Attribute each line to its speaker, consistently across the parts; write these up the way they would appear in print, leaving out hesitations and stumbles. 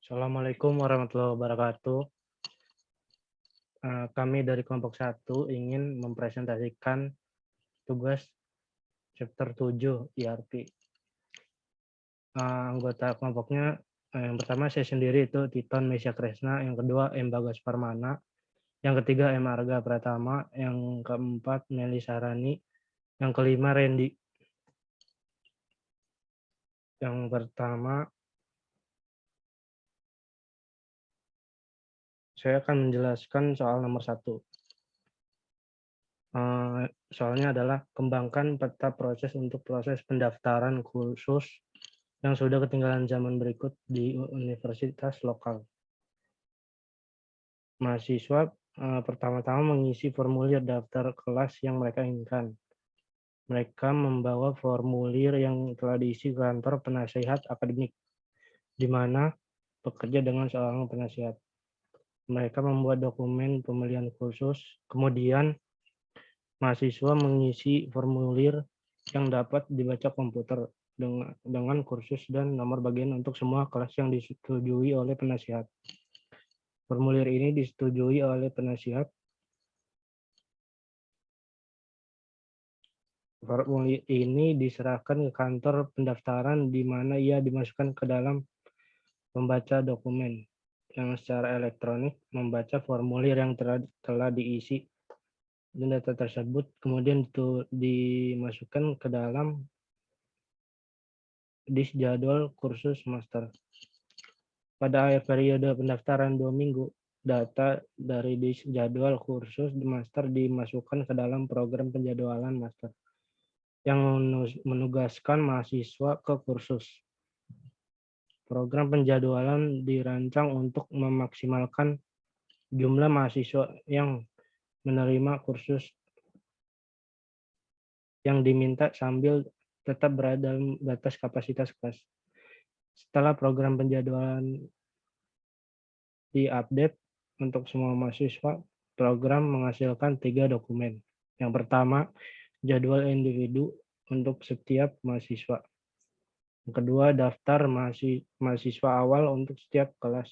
Speaker 1: Assalamualaikum warahmatullahi wabarakatuh. Kami dari kelompok 1 ingin mempresentasikan tugas chapter 7 ERP. Anggota kelompoknya yang pertama saya sendiri itu Titon Mesya Kresna, yang kedua M. Bagas Parmana, yang ketiga M. Arga Pratama, yang keempat Meli Sarani, yang kelima Randy. Yang pertama saya akan menjelaskan soal nomor 1. Soalnya adalah kembangkan peta proses untuk proses pendaftaran khusus yang sudah ketinggalan zaman berikut di universitas lokal. Mahasiswa pertama-tama mengisi formulir daftar kelas yang mereka inginkan. Mereka membawa formulir yang telah diisi kantor penasihat akademik, di mana bekerja dengan seorang penasihat. Mereka membuat dokumen pemilihan khusus, kemudian mahasiswa mengisi formulir yang dapat dibaca komputer dengan kursus dan nomor bagian untuk semua kelas yang disetujui oleh penasihat. Formulir ini disetujui oleh penasihat. Formulir ini diserahkan ke kantor pendaftaran di mana ia dimasukkan ke dalam pembaca dokumen yang secara elektronik membaca formulir yang telah diisi, dan data tersebut kemudian dimasukkan ke dalam disk jadwal kursus master. Pada akhir periode pendaftaran 2 minggu, data dari disk jadwal kursus master dimasukkan ke dalam program penjadwalan master yang menugaskan mahasiswa ke kursus. Program penjadwalan dirancang untuk memaksimalkan jumlah mahasiswa yang menerima kursus yang diminta sambil tetap berada dalam batas kapasitas kelas. Setelah program penjadwalan diupdate untuk semua mahasiswa, program menghasilkan 3 dokumen. Yang pertama, jadwal individu untuk setiap mahasiswa. Yang kedua, daftar mahasiswa awal untuk setiap kelas.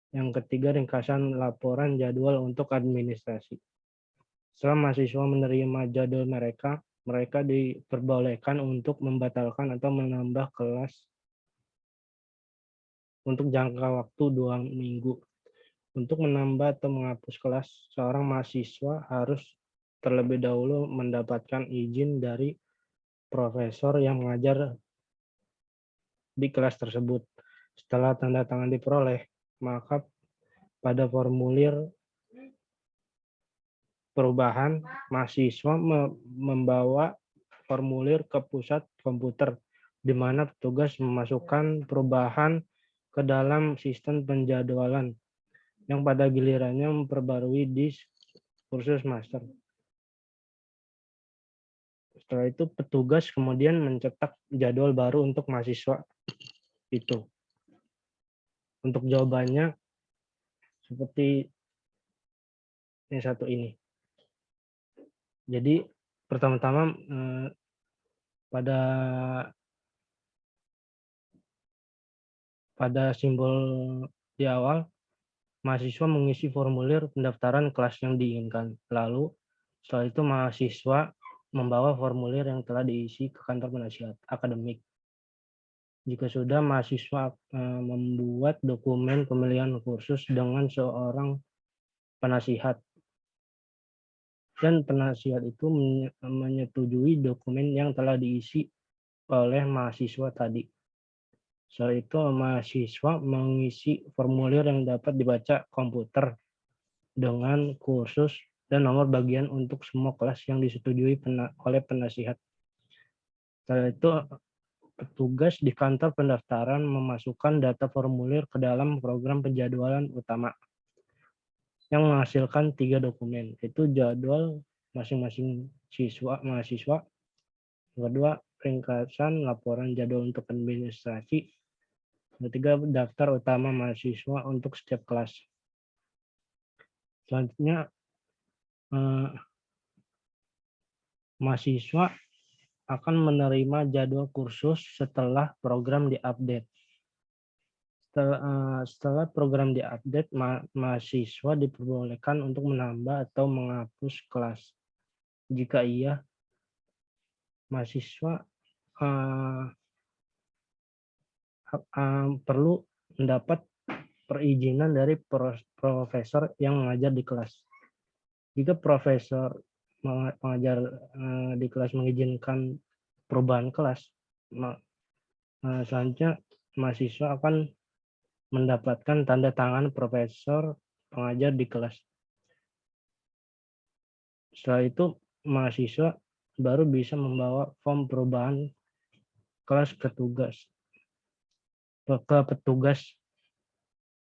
Speaker 1: Yang ketiga, ringkasan laporan jadwal untuk administrasi. Setelah mahasiswa menerima jadwal mereka diperbolehkan untuk membatalkan atau menambah kelas untuk jangka waktu 2 minggu. Untuk menambah atau menghapus kelas, seorang mahasiswa harus terlebih dahulu mendapatkan izin dari profesor yang mengajar di kelas tersebut. Setelah tanda tangan diperoleh, maka pada formulir perubahan, mahasiswa membawa formulir ke pusat komputer, di mana petugas memasukkan perubahan ke dalam sistem penjadwalan yang pada gilirannya memperbarui disk kursus master. Setelah itu petugas kemudian mencetak jadwal baru untuk mahasiswa itu. Untuk jawabannya seperti yang satu ini. Jadi pertama-tama pada simbol di awal, mahasiswa mengisi formulir pendaftaran kelas yang diinginkan. Lalu setelah itu mahasiswa membawa formulir yang telah diisi ke kantor penasihat akademik. Jika sudah, mahasiswa membuat dokumen pemilihan kursus dengan seorang penasihat. Dan penasihat itu menyetujui dokumen yang telah diisi oleh mahasiswa tadi. Setelah itu mahasiswa mengisi formulir yang dapat dibaca komputer dengan kursus dan nomor bagian untuk semua kelas yang disetujui oleh penasihat. Setelah itu petugas di kantor pendaftaran memasukkan data formulir ke dalam program penjadwalan utama yang menghasilkan 3 dokumen, yaitu jadwal masing-masing mahasiswa, yang kedua ringkasan laporan jadwal untuk administrasi, yang ketiga daftar utama mahasiswa untuk setiap kelas. Selanjutnya mahasiswa akan menerima jadwal kursus setelah program diupdate. Setelah program diupdate, mahasiswa diperbolehkan untuk menambah atau menghapus kelas. Jika iya, mahasiswa perlu mendapat perizinan dari profesor yang mengajar di kelas. Jika profesor pengajar di kelas mengizinkan perubahan kelas, selanjutnya mahasiswa akan mendapatkan tanda tangan profesor pengajar di kelas. Setelah itu, mahasiswa baru bisa membawa form perubahan kelas ke petugas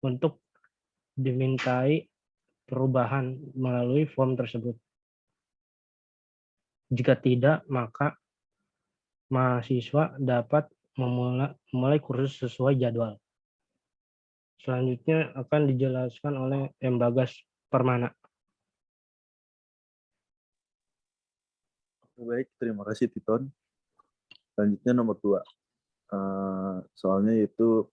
Speaker 1: untuk dimintai perubahan melalui form tersebut. Jika tidak, maka mahasiswa dapat memulai kursus sesuai jadwal. Selanjutnya akan dijelaskan oleh M. Bagas Permana.
Speaker 2: Baik, terima kasih Titon. Selanjutnya nomor 2. Soalnya yaitu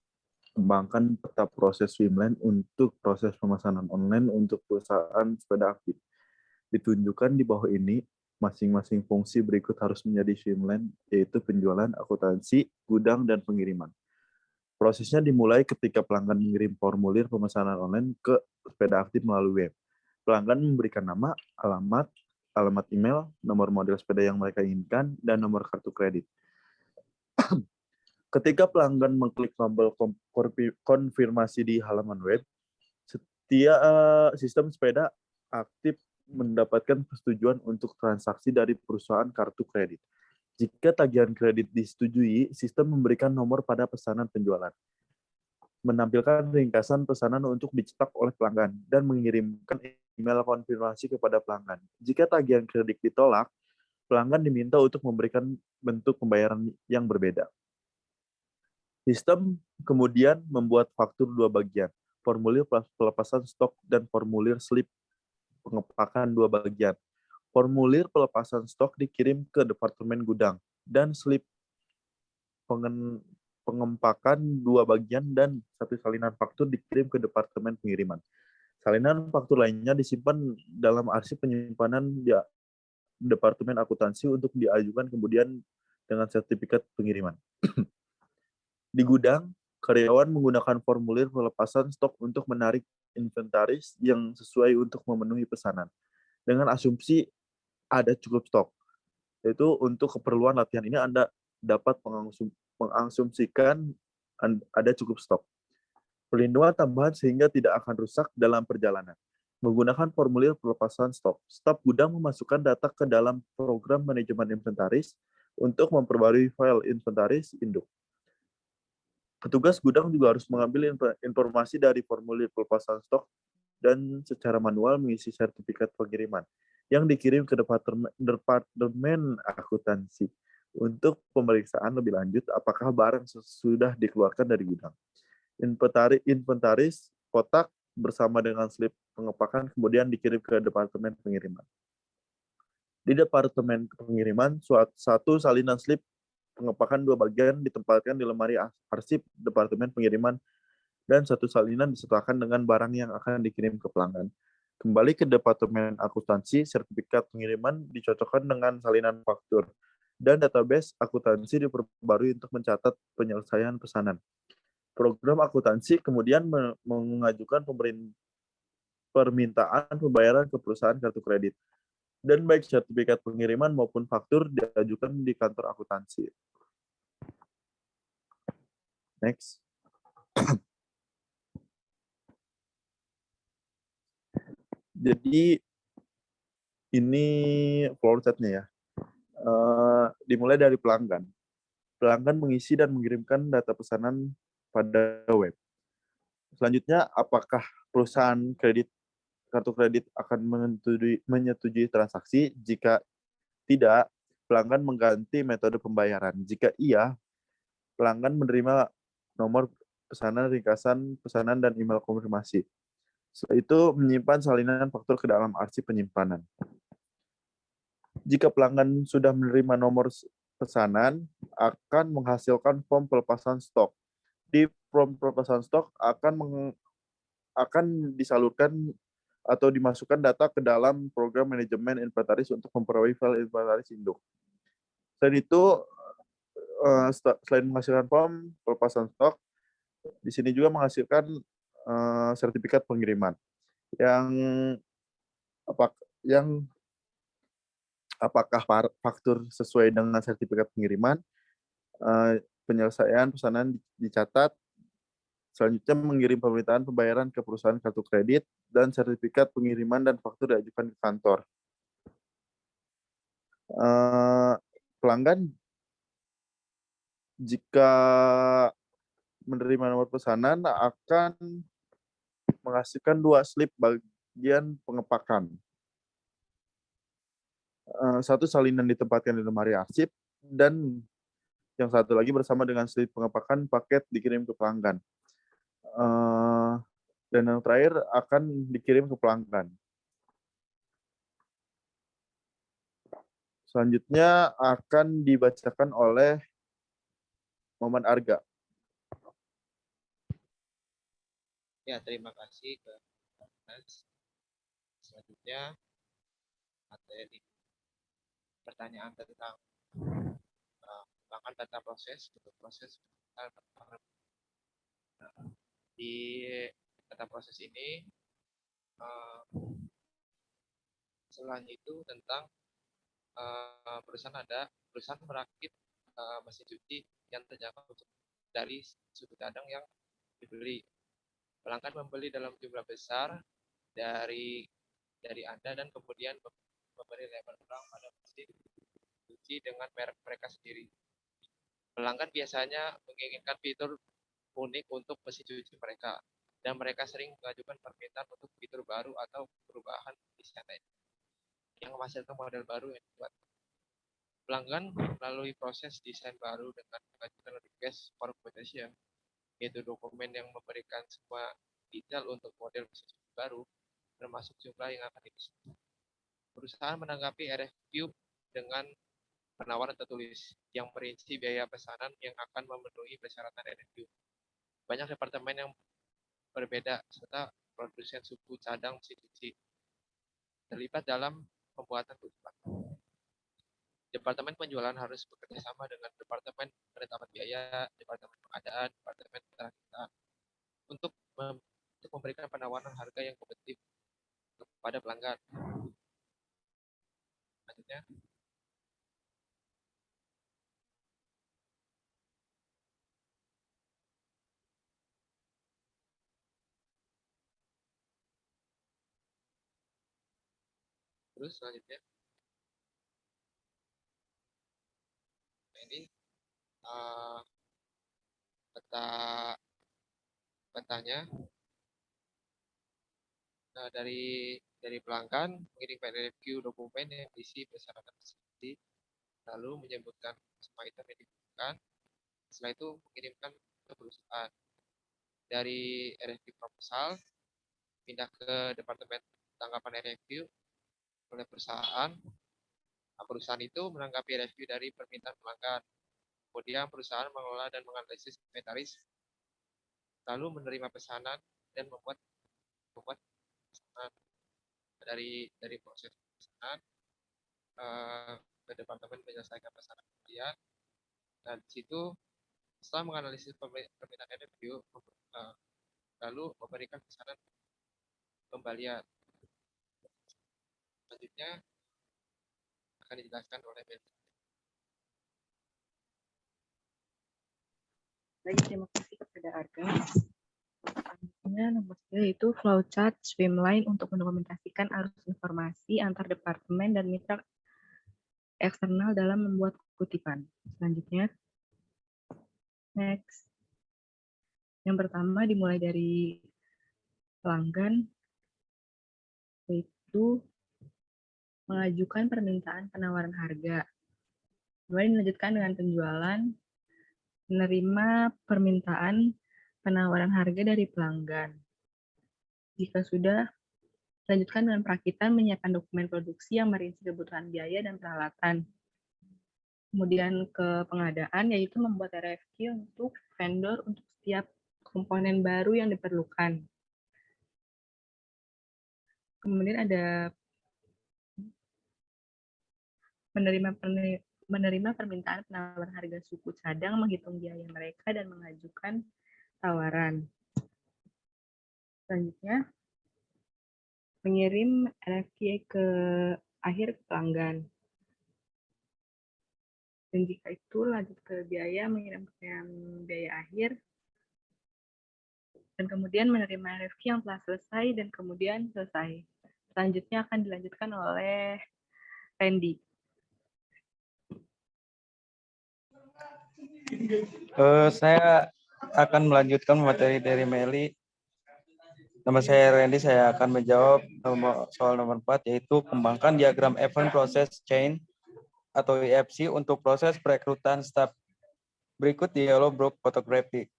Speaker 2: kembangkan peta proses Swimland untuk proses pemesanan online untuk perusahaan sepeda aktif. Ditunjukkan di bawah ini, masing-masing fungsi berikut harus menjadi Swimland, yaitu penjualan, akuntansi, gudang, dan pengiriman. Prosesnya dimulai ketika pelanggan mengirim formulir pemesanan online ke sepeda aktif melalui web. Pelanggan memberikan nama, alamat email, nomor model sepeda yang mereka inginkan, dan nomor kartu kredit. Ketika pelanggan mengklik tombol konfirmasi di halaman web, sistem sepeda aktif mendapatkan persetujuan untuk transaksi dari perusahaan kartu kredit. Jika tagihan kredit disetujui, sistem memberikan nomor pada pesanan penjualan, menampilkan ringkasan pesanan untuk dicetak oleh pelanggan, dan mengirimkan email konfirmasi kepada pelanggan. Jika tagihan kredit ditolak, pelanggan diminta untuk memberikan bentuk pembayaran yang berbeda. Sistem kemudian membuat faktur 2 bagian, formulir pelepasan stok dan formulir slip pengepakan 2 bagian. Formulir pelepasan stok dikirim ke departemen gudang, dan slip pengepakan 2 bagian dan 1 salinan faktur dikirim ke departemen pengiriman. Salinan faktur lainnya disimpan dalam arsip penyimpanan di departemen akuntansi untuk diajukan kemudian dengan sertifikat pengiriman. Di gudang, karyawan menggunakan formulir pelepasan stok untuk menarik inventaris yang sesuai untuk memenuhi pesanan, dengan asumsi ada cukup stok. Yaitu untuk keperluan latihan ini Anda dapat mengasumsikan ada cukup stok. Perlindungan tambahan sehingga tidak akan rusak dalam perjalanan. Menggunakan formulir pelepasan stok, staf gudang memasukkan data ke dalam program manajemen inventaris untuk memperbarui file inventaris induk. Petugas gudang juga harus mengambil informasi dari formulir pelepasan stok dan secara manual mengisi sertifikat pengiriman yang dikirim ke departemen akuntansi untuk pemeriksaan lebih lanjut apakah barang sudah dikeluarkan dari gudang. Inventaris kotak bersama dengan slip pengepakan kemudian dikirim ke departemen pengiriman. Di departemen pengiriman, satu salinan slip pengepakan 2 bagian ditempatkan di lemari arsip departemen pengiriman dan 1 salinan disertakan dengan barang yang akan dikirim ke pelanggan. Kembali ke departemen akuntansi, sertifikat pengiriman dicocokkan dengan salinan faktur dan database akuntansi diperbarui untuk mencatat penyelesaian pesanan. Program akuntansi kemudian mengajukan permintaan pembayaran ke perusahaan kartu kredit. Dan baik sertifikat pengiriman maupun faktur diajukan di kantor akuntansi. Next. Jadi ini flow chart-nya ya. Dimulai dari pelanggan. Pelanggan mengisi dan mengirimkan data pesanan pada web. Selanjutnya, apakah perusahaan kartu kredit akan menyetujui transaksi? Jika tidak, pelanggan mengganti metode pembayaran. Jika iya, pelanggan menerima nomor pesanan, ringkasan pesanan, dan email konfirmasi. Setelah itu, menyimpan salinan faktur ke dalam arsip penyimpanan. Jika pelanggan sudah menerima nomor pesanan akan menghasilkan form pelepasan stok. Di form pelepasan stok akan disalurkan atau dimasukkan data ke dalam program manajemen inventaris untuk memperoleh file inventaris induk. Selain itu, selain menghasilkan form pelepasan stok, di sini juga menghasilkan sertifikat pengiriman yang apakah faktur sesuai dengan sertifikat pengiriman, penyelesaian pesanan dicatat, selanjutnya mengirim permintaan pembayaran ke perusahaan kartu kredit, dan sertifikat pengiriman dan faktur diajukan ke kantor. Pelanggan jika menerima nomor pesanan akan menghasilkan 2 slip bagian pengepakan. Satu salinan ditempatkan di lemari arsip, dan yang satu lagi bersama dengan slip pengepakan paket dikirim ke pelanggan. Dan yang terakhir akan dikirim ke pelanggan. Selanjutnya akan dibacakan oleh Momen Arga.
Speaker 3: Ya, terima kasih ke Mas. Selanjutnya materi pertanyaan tentang data proses untuk proses di data proses ini selain itu tentang perusahaan merakit mesin cuci yang terjangkau dari suku cadang yang dibeli. Pelanggan membeli dalam jumlah besar dari Anda dan kemudian memberi label ulang pada mesin cuci dengan merek mereka sendiri. Pelanggan biasanya menginginkan fitur unik untuk mesin cuci mereka, dan mereka sering mengajukan permintaan untuk fitur baru atau perubahan desain yang menghasilkan model baru yang dibuat. Pelanggan melalui proses desain baru dengan mengajukan request for quotation, yaitu dokumen yang memberikan semua detail untuk model mesin cuci baru, termasuk jumlah yang akan dipesan. Perusahaan menanggapi RFQ dengan penawaran tertulis yang merinci biaya pesanan yang akan memenuhi persyaratan RFQ. Banyak departemen yang berbeda serta produsen suku cadang mesin cuci terlibat dalam pembuatan keputusan. Departemen penjualan harus bekerja sama dengan Departemen Penetapan Biaya, Departemen Pengadaan, Departemen Perakitan untuk memberikan penawaran harga yang kompetitif kepada pelanggan. Selanjutnya, selanjutnya, ini petanya dari pelanggan mengirimkan RFQ dokumen yang diisi persyaratan tersebut, lalu menyebutkan semua item yang dibutuhkan. Setelah itu mengirimkan ke perusahaan. Dari RFQ proposal pindah ke departemen tanggapan RFQ oleh perusahaan. Perusahaan itu menanggapi RFQ dari permintaan pelanggan. Kemudian perusahaan mengelola dan menganalisis inventaris, lalu menerima pesanan dan membuat pesanan dari proses pesanan ke departemen menyelesaikan pesanan kemudian. Dan di situ setelah menganalisis permintaan RFQ, lalu memberikan pesanan kembalian. Selanjutnya akan dijelaskan oleh Ben.
Speaker 4: Baik, terima kasih kepada Arga. Selanjutnya nomor 3 yaitu flowchart streamline untuk mendokumentasikan arus informasi antar departemen dan mitra eksternal dalam membuat kutipan. Selanjutnya, next. Yang pertama dimulai dari pelanggan, yaitu mengajukan permintaan penawaran harga. Kemudian dilanjutkan dengan penjualan, menerima permintaan penawaran harga dari pelanggan. Jika sudah, lanjutkan dengan perakitan menyiapkan dokumen produksi yang merinci kebutuhan biaya dan peralatan. Kemudian ke pengadaan, yaitu membuat RFQ untuk vendor untuk setiap komponen baru yang diperlukan. Kemudian ada menerima permintaan penawaran harga suku cadang, menghitung biaya mereka, dan mengajukan tawaran. Selanjutnya, mengirim RFQ ke akhir pelanggan. Dan jika itu lanjut ke biaya, mengirimkan biaya akhir, dan kemudian menerima RFQ yang telah selesai dan kemudian selesai. Selanjutnya akan dilanjutkan oleh Randy.
Speaker 5: Saya akan melanjutkan materi dari Meli. Nama saya Randy, saya akan menjawab soal nomor 4, yaitu kembangkan diagram Event Process Chain atau EFC untuk proses perekrutan staf. Berikut dialog block fotografi.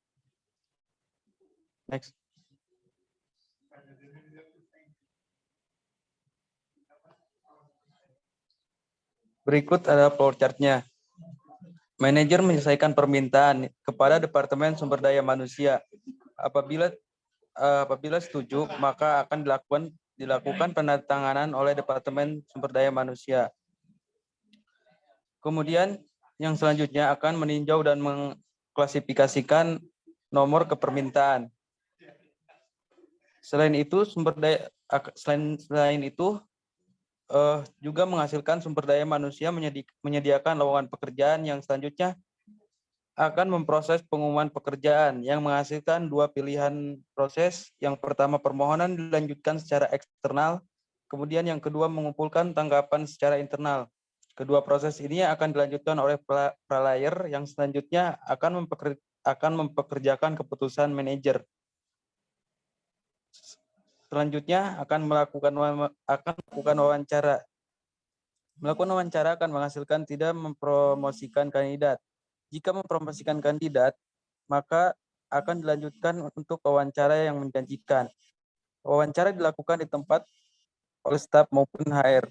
Speaker 5: Next. Berikut ada flowchart-nya. Manajer menyelesaikan permintaan kepada Departemen Sumber Daya Manusia. Apabila setuju, maka akan dilakukan penandatanganan oleh Departemen Sumber Daya Manusia. Kemudian yang selanjutnya akan meninjau dan mengklasifikasikan nomor kepermintaan. Selain itu juga menghasilkan sumber daya manusia menyediakan lowongan pekerjaan yang selanjutnya akan memproses pengumuman pekerjaan yang menghasilkan 2 pilihan proses. Yang pertama, permohonan dilanjutkan secara eksternal, kemudian yang kedua mengumpulkan tanggapan secara internal. Kedua proses ini akan dilanjutkan oleh pralayer yang selanjutnya akan mempekerjakan keputusan manajer. Selanjutnya akan melakukan wawancara. Melakukan wawancara akan menghasilkan tidak mempromosikan kandidat. Jika mempromosikan kandidat, maka akan dilanjutkan untuk wawancara yang menjanjikan. Wawancara dilakukan di tempat oleh staf maupun HR.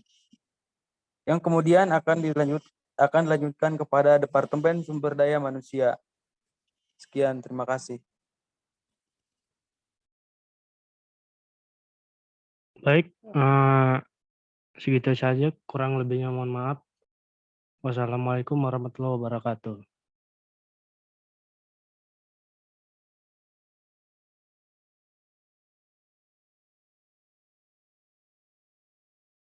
Speaker 5: Yang kemudian akan dilanjutkan kepada Departemen Sumber Daya Manusia. Sekian, terima kasih.
Speaker 1: Baik, segitu saja. Kurang lebihnya mohon maaf. Wassalamualaikum warahmatullahi wabarakatuh.